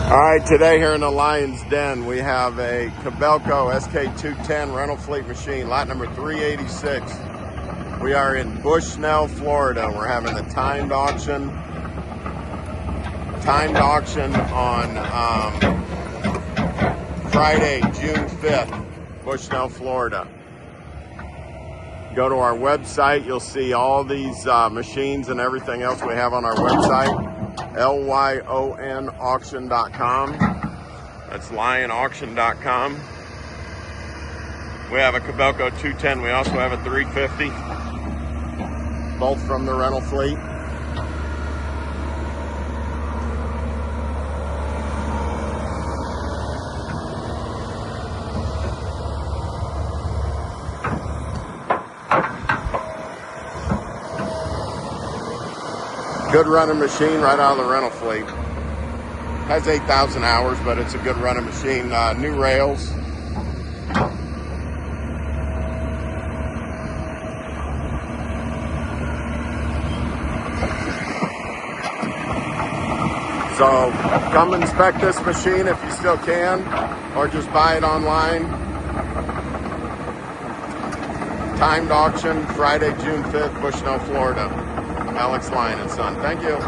All right, today here in the Lion's Den, we have a Kobelco Sk210 rental fleet machine, lot number 386. We are in Bushnell, Florida. We're having a timed auction on Friday, June 5th, Bushnell, Florida. Go to our website, you'll see all these machines and everything else we have on our website. LYONauction.com. That's lionauction.com. We have a Kobelco 210. We also have a 350. Both from the rental fleet. Good running machine right out of the rental fleet. Has 8,000 hours, but it's a good running machine. New rails. So come inspect this machine if you still can, or just buy it online. Timed auction Friday, June 5th, Bushnell, Florida. Alex Lyon and Son. Thank you.